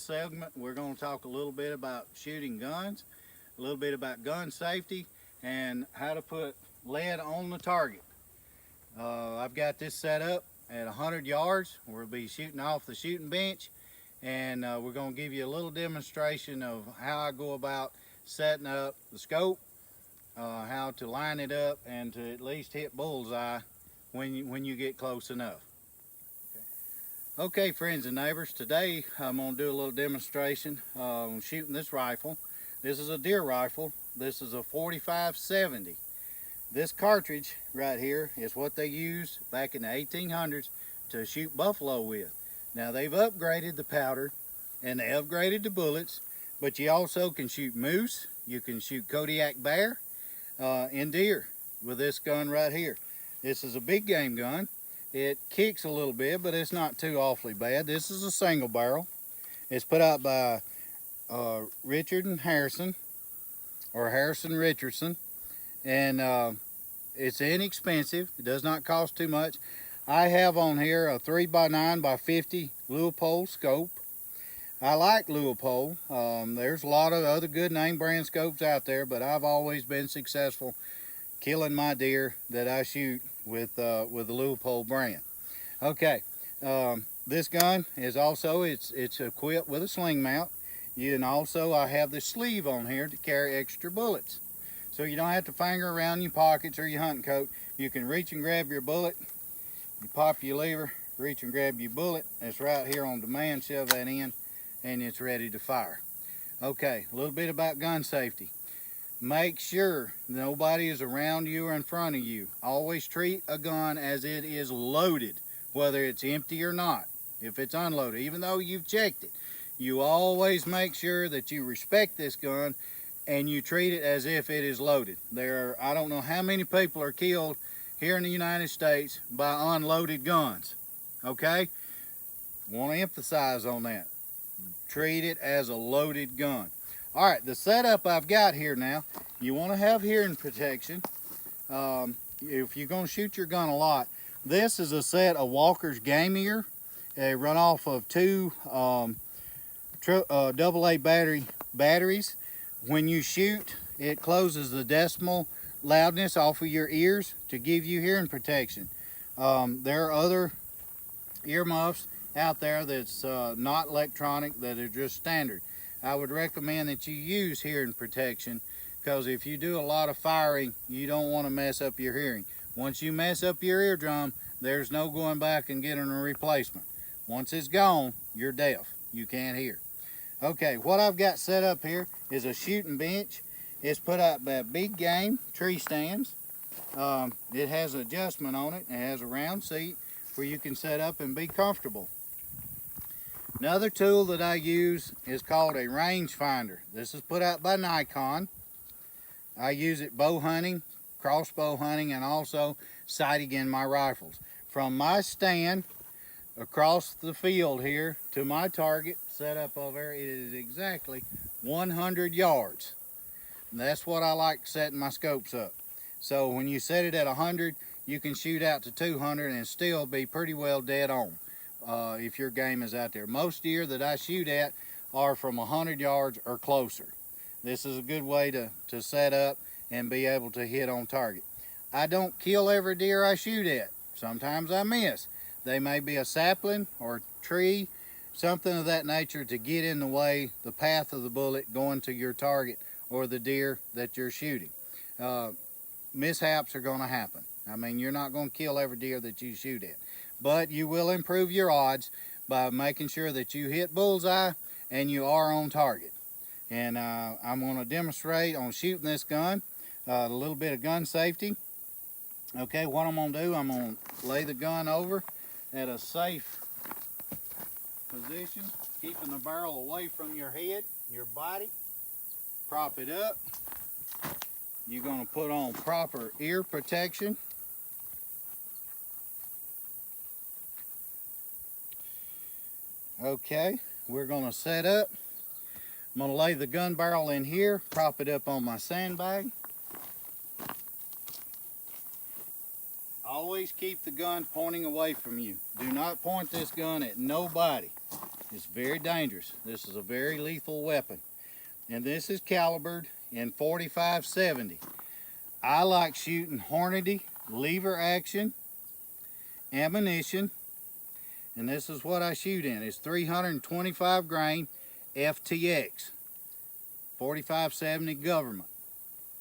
this segment, we're going to talk a little bit about shooting guns, a little bit about gun safety, and how to put lead on the target. I've got this set up at 100 yards. We'll be shooting off the shooting bench, and we're going to give you a little demonstration of how I go about setting up the scope, how to line it up, and to at least hit bullseye when you get close enough. Okay, friends and neighbors, today I'm going to do a little demonstration on shooting this rifle. This is a deer rifle. This is a 45-70. This cartridge right here is what they used back in the 1800s to shoot buffalo with. Now they've upgraded the powder and they upgraded the bullets, but you also can shoot moose, you can shoot Kodiak bear, and deer with this gun right here. This is a big game gun. It kicks a little bit, but it's not too awfully bad. This is a single barrel. It's put out by Richard and Harrison, or Harrison Richardson, and it's inexpensive. It does not cost too much. I have on here a 3x9x50 Leupold scope. I like Leupold. There's a lot of other good name brand scopes out there, but I've always been successful killing my deer that I shoot with the Leupold brand. Okay, this gun is also it's equipped with a sling mount. And also I have this sleeve on here to carry extra bullets, so you don't have to finger around your pockets or your hunting coat. You can reach and grab your bullet. You pop your lever, reach and grab your bullet. It's right here on demand. Shove that in, and it's ready to fire. Okay, a little bit about gun safety. Make sure nobody is around you or in front of you. Always treat a gun as it is loaded, whether it's empty or not. If it's unloaded, even though you've checked it, you always make sure that you respect this gun and you treat it as if it is loaded. I don't know how many people are killed here in the United States by unloaded guns. Okay? Want to emphasize on that. Treat it as a loaded gun. All right, the setup I've got here now, you want to have hearing protection. If you're going to shoot your gun a lot, this is a set of Walker's Game Ear. They run off of two AA batteries. When you shoot, it closes the decimal loudness off of your ears to give you hearing protection. There are other earmuffs out there that's not electronic, that are just standard. I would recommend that you use hearing protection, because if you do a lot of firing, you don't want to mess up your hearing. Once you mess up your eardrum, there's no going back and getting a replacement. Once it's gone, you're deaf. You can't hear. Okay, what I've got set up here is a shooting bench. It's put out by Big Game Tree Stands. It has adjustment on it. It has a round seat where you can set up and be comfortable. Another tool that I use is called a rangefinder. This is put out by Nikon. I use it bow hunting, crossbow hunting, and also sighting in my rifles. From my stand across the field here to my target set up over there, it is exactly 100 yards. And that's what I like setting my scopes up. So when you set it at 100, you can shoot out to 200 and still be pretty well dead on. If your game is out there. Most deer that I shoot at are from 100 yards or closer. This is a good way to set up and be able to hit on target. I don't kill every deer I shoot at. Sometimes I miss. They may be a sapling or a tree, something of that nature, to get in the way, the path of the bullet going to your target or the deer that you're shooting. Mishaps are going to happen. I mean, you're not going to kill every deer that you shoot at, but you will improve your odds by making sure that you hit bullseye and you are on target. And I'm going to demonstrate on shooting this gun, a little bit of gun safety. Okay, what I'm going to do, I'm going to lay the gun over at a safe position, keeping the barrel away from your head, your body. Prop it up. You're going to put on proper ear protection. Okay, we're going to set up. I'm going to lay the gun barrel in here, prop it up on my sandbag. Always keep the gun pointing away from you. Do not point this gun at nobody. It's very dangerous. This is a very lethal weapon. And this is calibered in 45-70. I like shooting Hornady lever action ammunition, and this is what I shoot in. It's 325 grain FTX 45-70 government.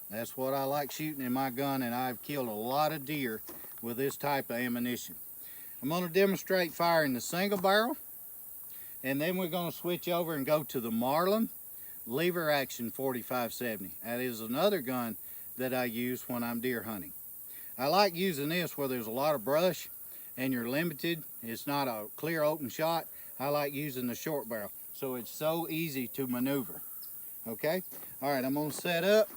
That's what I like shooting in my gun, and I've killed a lot of deer with this type of ammunition. I'm going to demonstrate firing the single barrel, and then we're going to switch over and go to the Marlin lever action 45-70. That is another gun that I use when I'm deer hunting. I like using this where there's a lot of brush and you're limited. It's not a clear open shot. I like using the short barrel, so it's so easy to maneuver. Okay, all right, I'm gonna set up.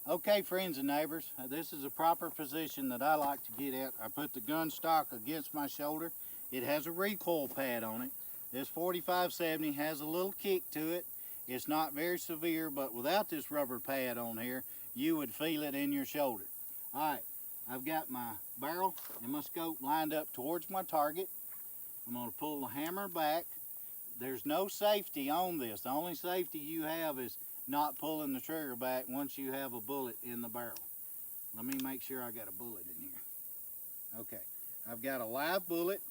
Okay, friends and neighbors, this is a proper position that I like to get at. I put the gun stock against my shoulder. It has a recoil pad on it. This 45-70 has a little kick to it. It's not very severe, but without this rubber pad on here, you would feel it in your shoulder. All right, I've got my barrel and my scope lined up towards my target. I'm going to pull the hammer back. There's no safety on this. The only safety you have is not pulling the trigger back once you have a bullet in the barrel. Let me make sure I got a bullet in here. Okay, I've got a live bullet.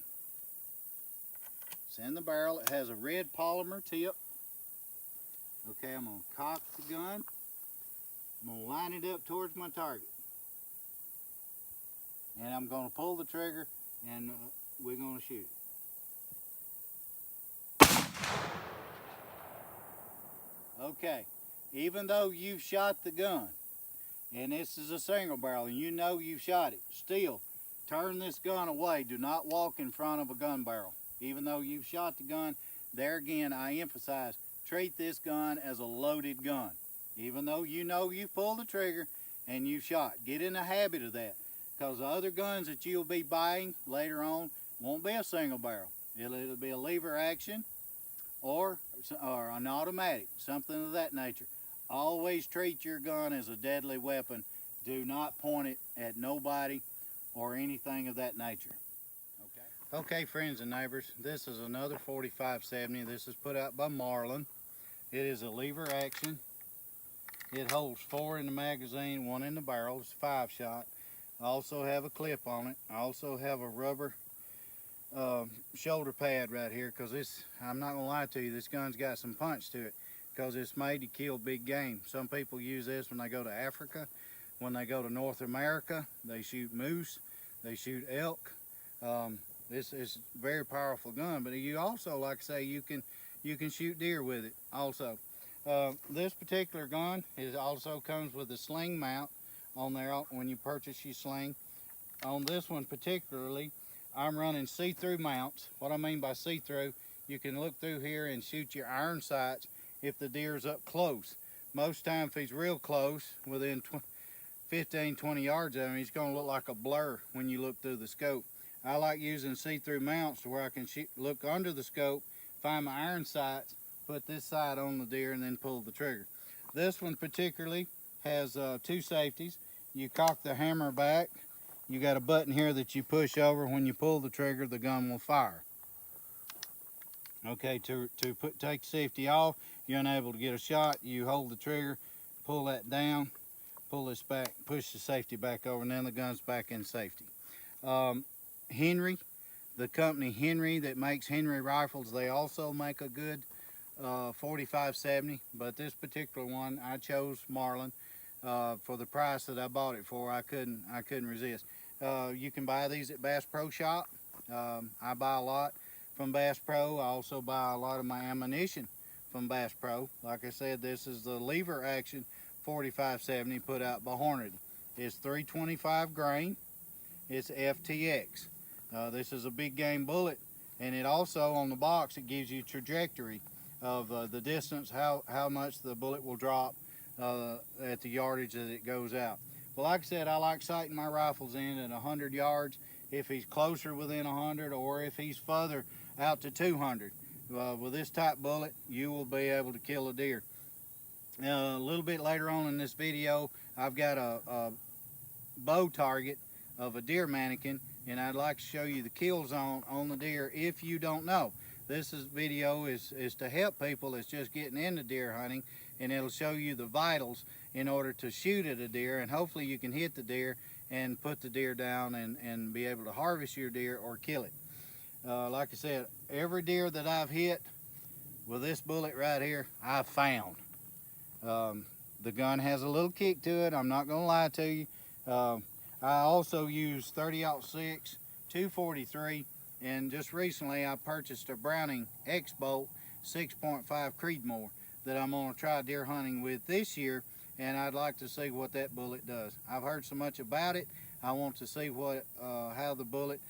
It's in the barrel. It has a red polymer tip. Okay, I'm going to cock the gun. I'm going to line it up towards my target. And I'm going to pull the trigger, and we're going to shoot it. Okay, even though you've shot the gun, and this is a single barrel, and you know you've shot it, still turn this gun away. Do not walk in front of a gun barrel. Even though you've shot the gun, there again I emphasize, treat this gun as a loaded gun. Even though you know you've pulled the trigger and you've shot, get in the habit of that. Because the other guns that you'll be buying later on won't be a single barrel. It'll be a lever action or an automatic, something of that nature. Always treat your gun as a deadly weapon. Do not point it at nobody or anything of that nature. Okay, friends and neighbors, this is another 45-70. This is put out by Marlin. It is a lever action. It holds 4 in the magazine, 1 in the barrel. It's 5-shot. I also have a clip on it. I also have a rubber shoulder pad right here, because this, I'm not gonna lie to you, this gun's got some punch to it because it's made to kill big game. Some people use this when they go to Africa, when they go to North America. They shoot moose, they shoot elk. This is a very powerful gun, but you also, like I say, you can shoot deer with it also. This particular gun also comes with a sling mount on there when you purchase your sling. On this one particularly, I'm running see-through mounts. What I mean by see-through, you can look through here and shoot your iron sights if the deer's up close. Most time if he's real close, within 15-20 yards of him, he's going to look like a blur when you look through the scope. I like using see-through mounts to where I can look under the scope, find my iron sights, put this sight on the deer, and then pull the trigger. This one particularly has 2 safeties. You cock the hammer back. You got a button here that you push over. When you pull the trigger, the gun will fire. Okay, to take the safety off, you're unable to get a shot. You hold the trigger, pull that down, pull this back, push the safety back over, and then the gun's back in safety. Henry, the company Henry that makes Henry rifles, they also make a good 45-70, but this particular one I chose Marlin for the price that I bought it for. I couldn't resist. You can buy these at Bass Pro Shop. I buy a lot from Bass Pro. I also buy a lot of my ammunition from Bass Pro. Like I said, this is the lever action 45-70 put out by Hornady. It's 325 grain. It's FTX. This is a big game bullet, and it also on the box it gives you trajectory of the distance, how much the bullet will drop at the yardage that it goes out. Well, like I said, I like sighting my rifles in at 100 yards. If he's closer within 100, or if he's further out to 200. With this type bullet, you will be able to kill a deer. A little bit later on in this video, I've got a bow target of a deer mannequin, and I'd like to show you the kill zone on the deer if you don't know. This video is to help people that's just getting into deer hunting, and it'll show you the vitals in order to shoot at a deer, and hopefully you can hit the deer and put the deer down and be able to harvest your deer or kill it. Like I said, every deer that I've hit with this bullet right here, I've found. The gun has a little kick to it, I'm not gonna lie to you. I also use 30-06, 243, and just recently I purchased a Browning X-Bolt 6.5 Creedmoor that I'm gonna try deer hunting with this year, and I'd like to see what that bullet does. I've heard so much about it. I want to see how the bullet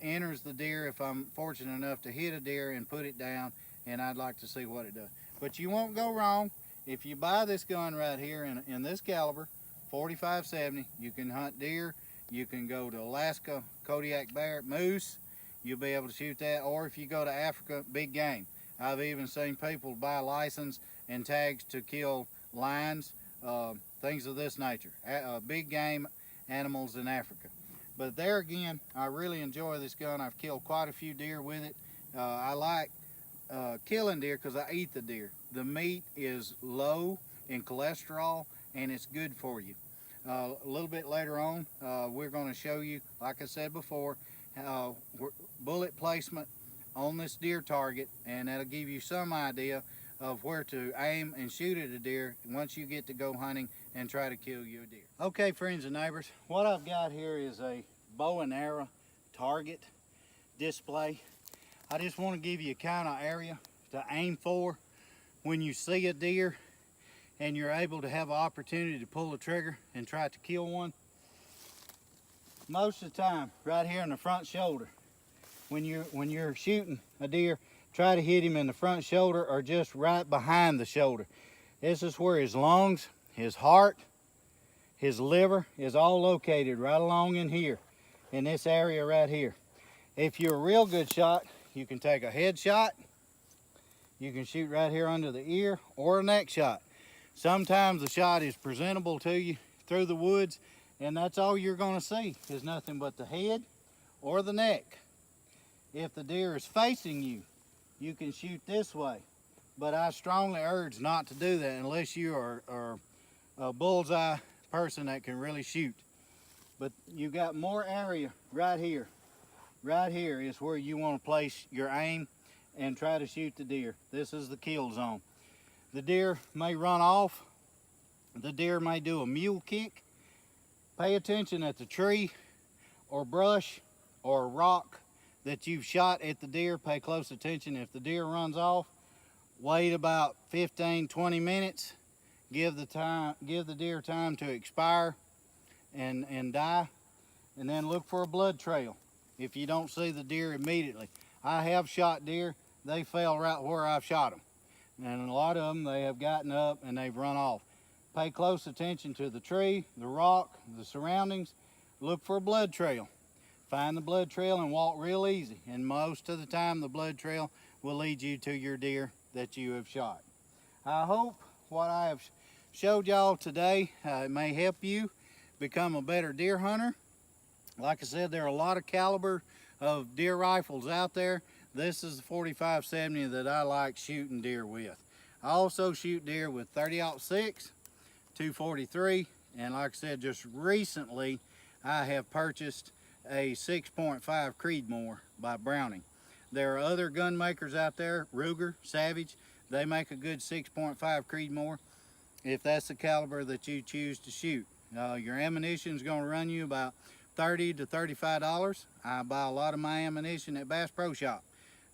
enters the deer if I'm fortunate enough to hit a deer and put it down, and I'd like to see what it does. But you won't go wrong if you buy this gun right here in this caliber, 45-70. You can hunt deer, you can go to Alaska, Kodiak bear, moose, you'll be able to shoot that, or if you go to Africa, big game. I've even seen people buy license and tags to kill lions, things of this nature, big game animals in Africa. But there again, I really enjoy this gun. I've killed quite a few deer with it. I like killing deer because I eat the deer. The meat is low in cholesterol and it's good for you. A little bit later on, we're going to show you, like I said before, bullet placement on this deer target, and that'll give you some idea of where to aim and shoot at a deer once you get to go hunting and try to kill your deer. Okay, friends and neighbors, what I've got here is a bow and arrow target display. I just want to give you a kind of area to aim for when you see a deer and you're able to have an opportunity to pull the trigger and try to kill one. Most of the time, right here in the front shoulder, when you're shooting a deer, try to hit him in the front shoulder or just right behind the shoulder. This is where his lungs, his heart, his liver is all located right along in here, in this area right here. If you're a real good shot, you can take a head shot, you can shoot right here under the ear, or a neck shot. Sometimes the shot is presentable to you through the woods, and that's all you're going to see is nothing but the head or the neck. If the deer is facing you, you can shoot this way, but I strongly urge not to do that unless you are a bullseye person that can really shoot. But you got more area right here. Right here is where you want to place your aim and try to shoot the deer. This is the kill zone. The deer may run off. The deer may do a mule kick. Pay attention at the tree or brush or rock that you've shot at the deer. Pay close attention. If the deer runs off, wait about 15-20 minutes. Give the deer time to expire and die, and then look for a blood trail if you don't see the deer immediately. I have shot deer, they fell right where I've shot them, and a lot of them, they have gotten up and they've run off. Pay close attention to the tree, the rock, the surroundings. Look for a blood trail. Find the blood trail and walk real easy, and most of the time the blood trail will lead you to your deer that you have shot. I hope what I have showed y'all today may help you become a better deer hunter. Like I said, there are a lot of caliber of deer rifles out there. This is the 45-70 that I like shooting deer with. I also shoot deer with 30-06, 243, and like I said, just recently I have purchased a 6.5 Creedmoor by Browning. There are other gun makers out there, Ruger, Savage. They make a good 6.5 Creedmoor if that's the caliber that you choose to shoot. Your ammunition is going to run you about $30 to $35. I buy a lot of my ammunition at Bass Pro Shop.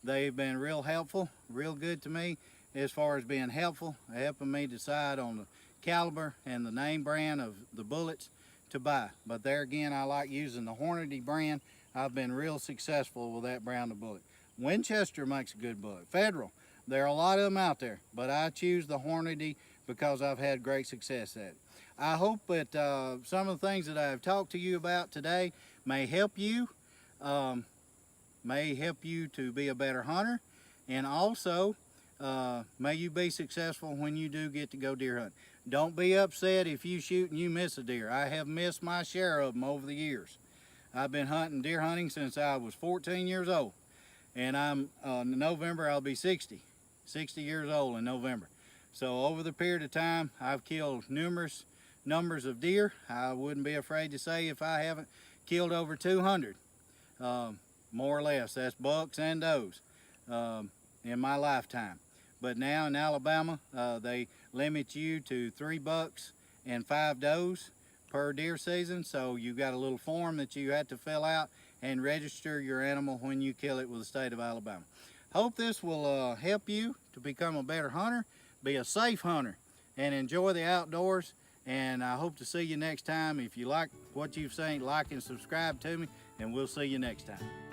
They've been real helpful, real good to me as far as being helpful, helping me decide on the caliber and the name brand of the bullets to buy. But there again, I like using the Hornady brand. I've been real successful with that brand of bullet. Winchester makes a good bullet. Federal, there are a lot of them out there, but I choose the Hornady because I've had great success at it. I hope that some of the things that I've talked to you about today may help you to be a better hunter, and also may you be successful when you do get to go deer hunt. Don't be upset if you shoot and you miss a deer. I have missed my share of them over the years. I've been deer hunting since I was 14 years old, and I'm in November I'll be 60 years old in November. So over the period of time, I've killed numerous numbers of deer. I wouldn't be afraid to say if I haven't killed over 200, more or less. That's bucks and does in my lifetime. But now in Alabama, they limit you to 3 bucks and 5 does per deer season. So you got a little form that you have to fill out and register your animal when you kill it with the state of Alabama. Hope this will help you to become a better hunter, be a safe hunter, and enjoy the outdoors. And I hope to see you next time. If you like what you've seen, like and subscribe to me, and we'll see you next time.